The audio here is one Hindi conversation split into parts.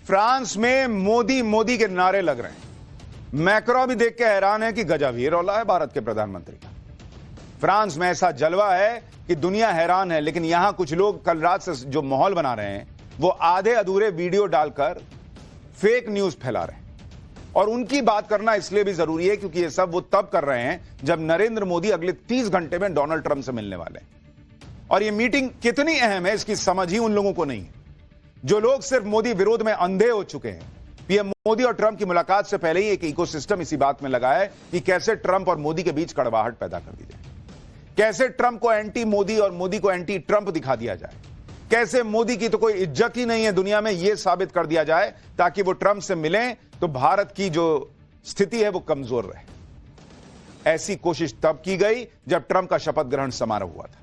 फ्रांस में मोदी मोदी के नारे लग रहे हैं। मैक्रो भी देख के हैरान है कि गजब ही रौला है भारत के प्रधानमंत्री का। फ्रांस में ऐसा जलवा है कि दुनिया हैरान है, लेकिन यहां कुछ लोग कल रात से जो माहौल बना रहे हैं वो आधे अधूरे वीडियो डालकर फेक न्यूज फैला रहे हैं। और उनकी बात करना इसलिए भी जरूरी है क्योंकि ये सब वो तब कर रहे हैं जब नरेंद्र मोदी अगले 30 घंटे में डोनाल्ड ट्रंप से मिलने वाले हैं। और ये मीटिंग कितनी अहम है इसकी समझ ही उन लोगों को नहीं है जो लोग सिर्फ मोदी विरोध में अंधे हो चुके हैं। पीएम मोदी और ट्रंप की मुलाकात से पहले ही एक इकोसिस्टम इसी बात में लगा है कि कैसे ट्रंप और मोदी के बीच कड़वाहट पैदा कर दी जाए, कैसे ट्रंप को एंटी मोदी और मोदी को एंटी ट्रंप दिखा दिया जाए, कैसे मोदी की तो कोई इज्जत ही नहीं है दुनिया में यह साबित कर दिया जाए ताकि वो ट्रंप से मिलें तो भारत की जो स्थिति है वो कमजोर रहे। ऐसी कोशिश तब की गई जब ट्रंप का शपथ ग्रहण समारोह हुआ था।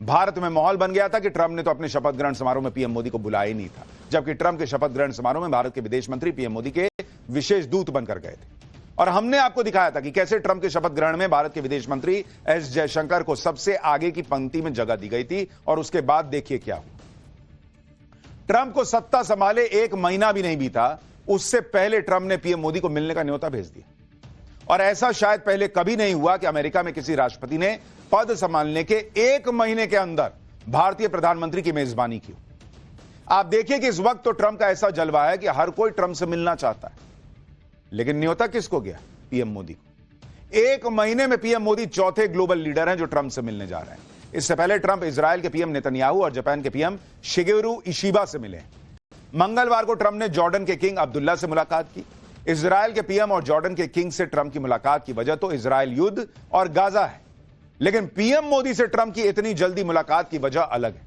भारत में माहौल बन गया था कि ट्रंप ने तो अपने शपथ ग्रहण समारोह में पीएम मोदी को बुलाया ही नहीं था, जबकि ट्रंप के शपथ ग्रहण समारोह में भारत के विदेश मंत्री पीएम मोदी के विशेष दूत बनकर गए थे। और हमने आपको दिखाया था कि कैसे ट्रंप के शपथ ग्रहण में भारत के विदेश मंत्री एस जयशंकर को सबसे आगे की पंक्ति में जगह दी गई थी। और उसके बाद देखिए क्या हुआ। ट्रंप को सत्ता संभाले 1 महीना भी नहीं बीता, उससे पहले ट्रंप ने पीएम मोदी को मिलने का न्योता भेज दिया। और ऐसा शायद पहले कभी नहीं हुआ कि अमेरिका में किसी राष्ट्रपति ने पद संभालने के 1 महीने के अंदर भारतीय प्रधानमंत्री की मेजबानी की। आप देखिए कि इस वक्त तो ट्रंप का ऐसा जलवा है कि हर कोई ट्रंप से मिलना चाहता है, लेकिन न्योता किसको गया? पीएम मोदी को। 1 महीने में पीएम मोदी चौथे ग्लोबल लीडर हैं जो ट्रंप से मिलने जा रहे हैं। इससे पहले ट्रंप इजरायल के पीएम नेतन्याहू और जापान के पीएम शिगेरू इशिबा से मिले। मंगलवार को ट्रंप ने जॉर्डन के किंग अब्दुल्ला से मुलाकात की। इजरायल के पीएम और जॉर्डन के किंग से ट्रंप की मुलाकात की वजह तो इजरायल युद्ध और गाजा है, लेकिन पीएम मोदी से ट्रंप की इतनी जल्दी मुलाकात की वजह अलग है।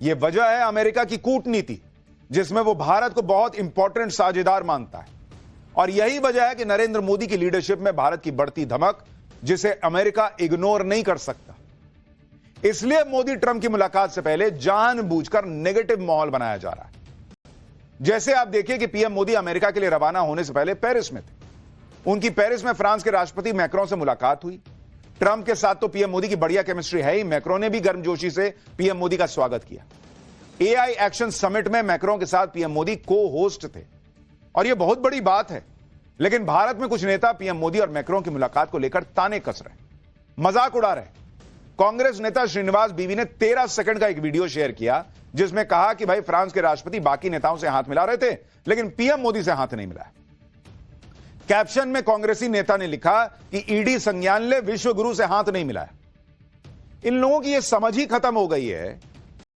यह वजह है अमेरिका की कूटनीति, जिसमें वो भारत को बहुत इंपॉर्टेंट साझेदार मानता है। और यही वजह है कि नरेंद्र मोदी की लीडरशिप में भारत की बढ़ती धमक, जिसे अमेरिका इग्नोर नहीं कर सकता। इसलिए मोदी ट्रंप की मुलाकात से पहले जानबूझकर नेगेटिव माहौल बनाया जा रहा है। जैसे आप देखिए कि पीएम मोदी अमेरिका के लिए रवाना होने से पहले पेरिस में थे। उनकी पेरिस में फ्रांस के राष्ट्रपति मैक्रों से मुलाकात हुई। ट्रंप के साथ तो पीएम मोदी की बढ़िया केमिस्ट्री है ही, मैक्रों ने भी गर्मजोशी से पीएम मोदी का स्वागत किया। एआई एक्शन समिट में मैक्रों के साथ पीएम मोदी को होस्ट थे और यह बहुत बड़ी बात है। लेकिन भारत में कुछ नेता पीएम मोदी और मैक्रों की मुलाकात को लेकर ताने कस रहे, मजाक उड़ा रहे। कांग्रेस नेता श्रीनिवास बीवी ने 13 सेकंड का एक वीडियो शेयर किया जिसमें कहा कि भाई फ्रांस के राष्ट्रपति बाकी नेताओं से हाथ मिला रहे थे लेकिन पीएम मोदी से हाथ नहीं मिलाया। कैप्शन में कांग्रेसी नेता ने लिखा कि ईडी संज्ञान ले, विश्व गुरु से हाथ नहीं मिलाया। इन लोगों की यह समझ ही खत्म हो गई है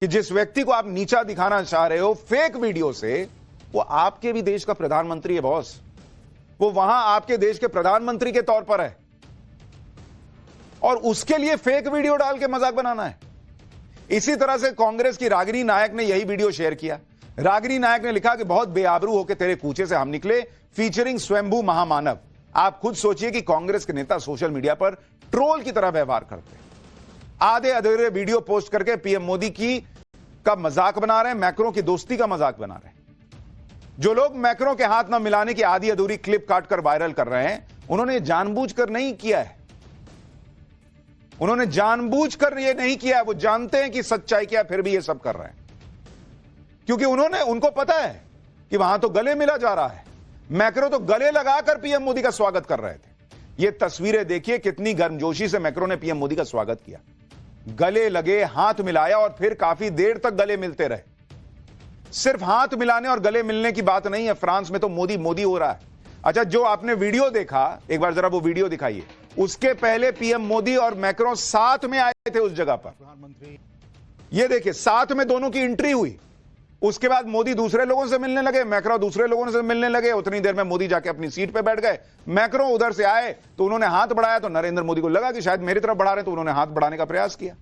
कि जिस व्यक्ति को आप नीचा दिखाना चाह रहे हो फेक वीडियो से, वो आपके भी देश का प्रधानमंत्री है बॉस। वो वहां आपके देश के प्रधानमंत्री के तौर पर है और उसके लिए फेक वीडियो डाल के मजाक बनाना है। इसी तरह से कांग्रेस की रागिनी नायक ने यही वीडियो शेयर किया। रागिनी नायक ने लिखा कि बहुत बेआबरू होकर तेरे कूचे से हम निकले, फीचरिंग स्वयंभू महामानव। आप खुद सोचिए कि कांग्रेस के नेता सोशल मीडिया पर ट्रोल की तरह व्यवहार करते हैं। आधे अधूरे वीडियो पोस्ट करके पीएम मोदी का मजाक बना रहे हैं, मैक्रों की दोस्ती का मजाक बना रहे हैं। जो लोग मैक्रों के हाथ न मिलाने की आधी अधूरी क्लिप काटकर वायरल कर रहे हैं, उन्होंने जानबूझकर नहीं किया है। उन्होंने जानबूझकर यह नहीं किया है। वो जानते हैं कि सच्चाई क्या, फिर भी ये सब कर रहे हैं क्योंकि उनको पता है कि वहां तो गले मिला जा रहा है। मैक्रो तो गले लगाकर पीएम मोदी का स्वागत कर रहे थे। ये तस्वीरें देखिए कितनी गर्मजोशी से मैक्रो ने पीएम मोदी का स्वागत किया। गले लगे, हाथ मिलाया और फिर काफी देर तक गले मिलते रहे। सिर्फ हाथ मिलाने और गले मिलने की बात नहीं है, फ्रांस में तो मोदी मोदी हो रहा है। अच्छा, जो आपने वीडियो देखा, एक बार जरा वो वीडियो दिखाइए। उसके पहले पीएम मोदी और मैक्रों साथ में आए थे उस जगह पर। ये देखिए, साथ में दोनों की एंट्री हुई। उसके बाद मोदी दूसरे लोगों से मिलने लगे, मैक्रो दूसरे लोगों से मिलने लगे। उतनी देर में मोदी जाके अपनी सीट पे बैठ गए। मैक्रो उधर से आए तो उन्होंने हाथ बढ़ाया, तो नरेंद्र मोदी को लगा कि शायद मेरी तरफ बढ़ा रहे, तो उन्होंने हाथ बढ़ाने का प्रयास किया।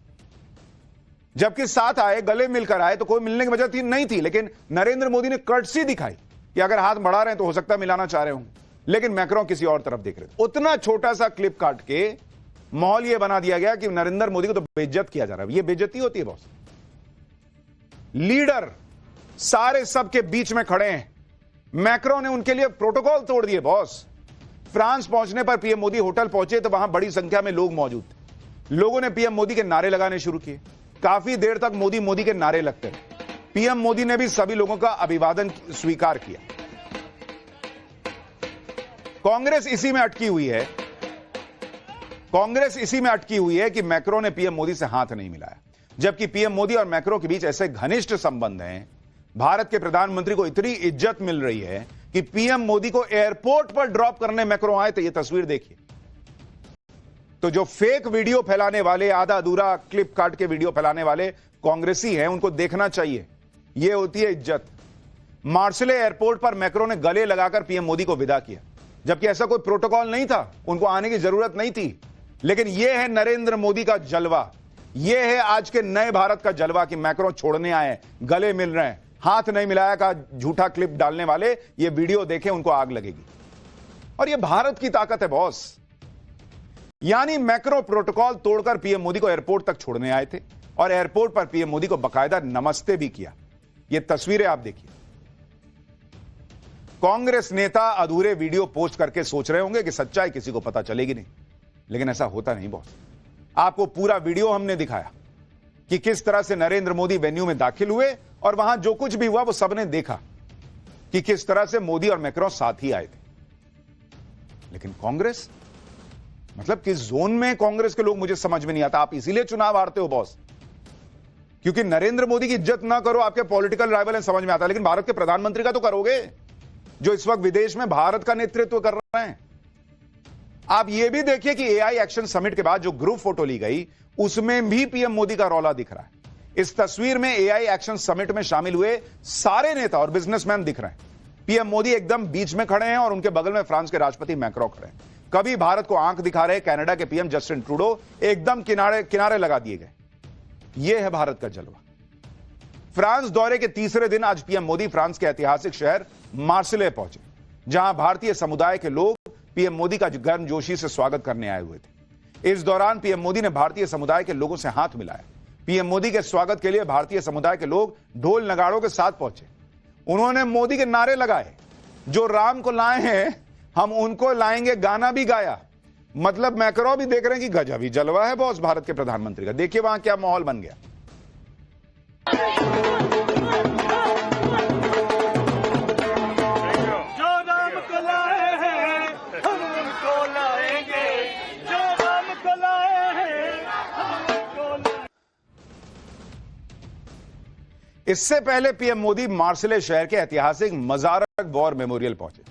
जबकि साथ आए, गले मिलकर आए, तो कोई मिलने की वजह नहीं थी। लेकिन नरेंद्र मोदी ने कर्टसी दिखाई कि अगर हाथ बढ़ा रहे हैं तो हो सकता है मिलाना चाह रहे होंगे, लेकिन मैक्रों किसी और तरफ देख रहे थे। उतना छोटा सा क्लिप काट के माहौल यह बना दिया गया कि नरेंद्र मोदी को तो बेइज्जत किया जा रहा है। यह बेइज्जती होती है बॉस। लीडर सारे सबके बीच में खड़े हैं। मैक्रों ने उनके लिए प्रोटोकॉल तोड़ दिए बॉस। फ्रांस पहुंचने पर पीएम मोदी होटल पहुंचे तो वहां बड़ी संख्या में लोग मौजूद थे। लोगों ने पीएम मोदी के नारे लगाने शुरू किए। काफी देर तक मोदी मोदी के नारे लगते रहे। पीएम मोदी ने भी सभी लोगों का अभिवादन स्वीकार किया। कांग्रेस इसी में अटकी हुई है कि मैक्रो ने पीएम मोदी से हाथ नहीं मिलाया, जबकि पीएम मोदी और मैक्रो के बीच ऐसे घनिष्ठ संबंध हैं। भारत के प्रधानमंत्री को इतनी इज्जत मिल रही है कि पीएम मोदी को एयरपोर्ट पर ड्रॉप करने मैक्रो आए। तो यह तस्वीर देखिए। तो जो फेक वीडियो फैलाने वाले, आधा अधूरा क्लिप काट के वीडियो फैलाने वाले कांग्रेसी हैं, उनको देखना चाहिए। यह होती है इज्जत। मार्सले एयरपोर्ट पर मैक्रो ने गले लगाकर पीएम मोदी को विदा किया, जबकि ऐसा कोई प्रोटोकॉल नहीं था, उनको आने की जरूरत नहीं थी। लेकिन यह है नरेंद्र मोदी का जलवा, यह है आज के नए भारत का जलवा कि मैक्रो छोड़ने आए, गले मिल रहे हैं। हाथ नहीं मिलाया का झूठा क्लिप डालने वाले ये वीडियो देखें, उनको आग लगेगी। और यह भारत की ताकत है बॉस। यानी मैक्रो प्रोटोकॉल तोड़कर पीएम मोदी को एयरपोर्ट तक छोड़ने आए थे और एयरपोर्ट पर पीएम मोदी को बकायदा नमस्ते भी किया। ये तस्वीरें आप देखिए। कांग्रेस नेता अधूरे वीडियो पोस्ट करके सोच रहे होंगे कि सच्चाई किसी को पता चलेगी नहीं, लेकिन ऐसा होता नहीं बॉस। आपको पूरा वीडियो हमने दिखाया कि किस तरह से नरेंद्र मोदी वेन्यू में दाखिल हुए और वहां जो कुछ भी हुआ वो सबने देखा कि किस तरह से मोदी और मैक्रो साथ ही आए थे। लेकिन कांग्रेस, मतलब किस जोन में कांग्रेस के लोग, मुझे समझ में नहीं आता। आप इसीलिए चुनाव हारते हो बॉस, क्योंकि नरेंद्र मोदी की इज्जत ना करो, आपके पॉलिटिकल राइवल है, समझ में आता है। लेकिन भारत के प्रधानमंत्री का तो करोगे, जो इस वक्त विदेश में भारत का नेतृत्व कर रहे हैं। आप यह भी देखिए कि एआई एक्शन समिट के बाद जो ग्रुप फोटो ली गई, उसमें भी पीएम मोदी का रौला दिख रहा है। इस तस्वीर में एआई एक्शन समिट में शामिल हुए सारे नेता और बिजनेसमैन दिख रहे हैं। पीएम मोदी एकदम बीच में खड़े हैं और उनके बगल में फ्रांस के राष्ट्रपति मैक्रो खड़े हैं। कभी भारत को आंख दिखा रहे कनाडा के पीएम जस्टिन ट्रूडो एकदम किनारे लगा दिए गए। यह है भारत का जलवा। फ्रांस दौरे के तीसरे दिन आज पीएम मोदी फ्रांस के ऐतिहासिक शहर मार्सिले पहुंचे, जहां भारतीय समुदाय के लोग पीएम मोदी का गर्मजोशी से स्वागत करने आए हुए थे। इस दौरान पीएम मोदी ने भारतीय समुदाय के लोगों से हाथ मिलाया। पीएम मोदी के स्वागत के लिए भारतीय समुदाय के लोग ढोल नगाड़ों के साथ पहुंचे। उन्होंने मोदी के नारे लगाए, जो राम को लाए हैं हम उनको लाएंगे, गाना भी गाया। मतलब मैक्रो भी देख रहे हैं कि गजब ही जलवा है बॉस भारत के प्रधानमंत्री का। देखिए वहां क्या माहौल बन गया। इससे पहले पीएम मोदी मार्सिले शहर के ऐतिहासिक मजारक वॉर मेमोरियल पहुंचे।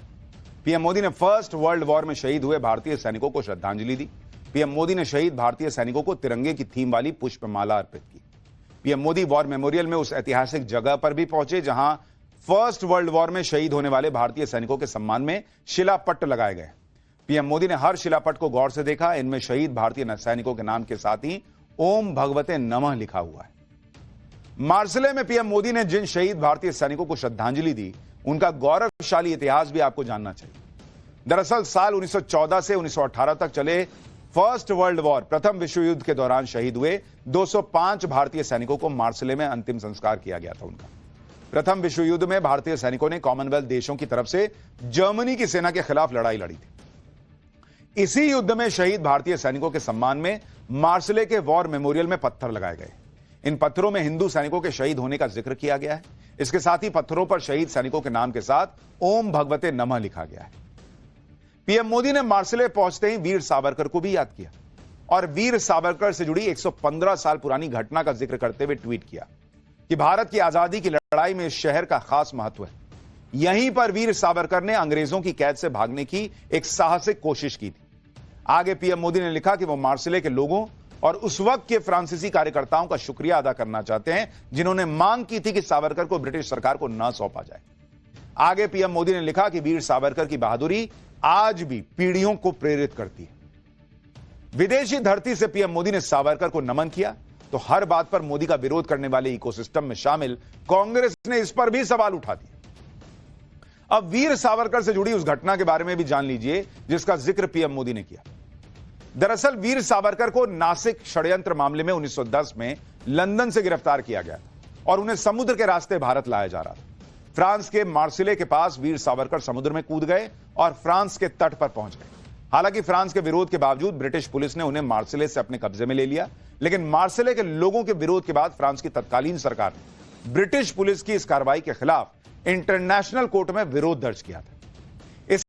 पीएम मोदी ने फर्स्ट वर्ल्ड वॉर में शहीद हुए भारतीय सैनिकों को श्रद्धांजलि दी। पीएम मोदी ने शहीद भारतीय सैनिकों को तिरंगे की थीम वाली पुष्पमाला अर्पित की। पीएम मोदी वॉर मेमोरियल में उस ऐतिहासिक जगह पर भी पहुंचे जहां फर्स्ट वर्ल्ड वॉर में शहीद होने वाले भारतीय सैनिकों के सम्मान में शिलापट्ट लगाए गए। पीएम मोदी ने हर शिलापट्ट को गौर से देखा। इनमें शहीद भारतीय सैनिकों के नाम के साथ ही ओम भगवते नमः लिखा हुआ है। मार्सिले में पीएम मोदी ने जिन शहीद भारतीय सैनिकों को श्रद्धांजलि दी, उनका गौरवशाली इतिहास भी आपको जानना चाहिए। दरअसल साल 1914 से 1918 तक चले फर्स्ट वर्ल्ड वॉर, प्रथम विश्व युद्ध के दौरान शहीद हुए 205 भारतीय सैनिकों को मार्सिले में अंतिम संस्कार किया गया था उनका। प्रथम विश्व युद्ध में भारतीय सैनिकों ने कॉमनवेल्थ देशों की तरफ से जर्मनी की सेना के खिलाफ लड़ाई लड़ी थी। इसी युद्ध में शहीद भारतीय सैनिकों के सम्मान में मार्सिले के वॉर मेमोरियल में पत्थर लगाए गए। इन पत्थरों में हिंदू सैनिकों के शहीद होने का जिक्र किया गया है। इसके साथ ही पत्थरों पर शहीद सैनिकों के नाम के साथ ओम भगवते नमः लिखा गया है। पीएम मोदी ने मार्सिले पहुंचते ही वीर सावरकर को भी याद किया और वीर सावरकर से जुड़ी 115 साल पुरानी घटना का जिक्र करते हुए ट्वीट किया कि भारत की आजादी की लड़ाई में इस शहर का खास महत्व है। यहीं पर वीर सावरकर ने अंग्रेजों की कैद से भागने की एक साहसिक कोशिश की थी। आगे पीएम मोदी ने लिखा कि वो मार्सिले के लोगों और उस वक्त के फ्रांसीसी कार्यकर्ताओं का शुक्रिया अदा करना चाहते हैं, जिन्होंने मांग की थी कि सावरकर को ब्रिटिश सरकार को न सौंपा जाए। आगे पीएम मोदी ने लिखा कि वीर सावरकर की बहादुरी आज भी पीढ़ियों को प्रेरित करती है। विदेशी धरती से पीएम मोदी ने सावरकर को नमन किया तो हर बात पर मोदी का विरोध करने वाले इकोसिस्टम में शामिल कांग्रेस ने इस पर भी सवाल उठा दिए। अब वीर सावरकर से जुड़ी उस घटना के बारे में भी जान लीजिए जिसका जिक्र पीएम मोदी ने किया। दरअसल वीर सावरकर को नासिक षड्यंत्र मामले में 1910 में लंदन से गिरफ्तार किया गया और उन्हें समुद्र के रास्ते भारत लाया जा रहा था। फ्रांस के मार्सिले के पास वीर सावरकर समुद्र में कूद गए और फ्रांस के तट पर पहुंच गए। हालांकि फ्रांस के विरोध के बावजूद ब्रिटिश पुलिस ने उन्हें मार्सिले से अपने कब्जे में ले लिया, लेकिन मार्सिले के लोगों के विरोध के बाद फ्रांस की तत्कालीन सरकार ने ब्रिटिश पुलिस की इस कार्रवाई के खिलाफ इंटरनेशनल कोर्ट में विरोध दर्ज किया था।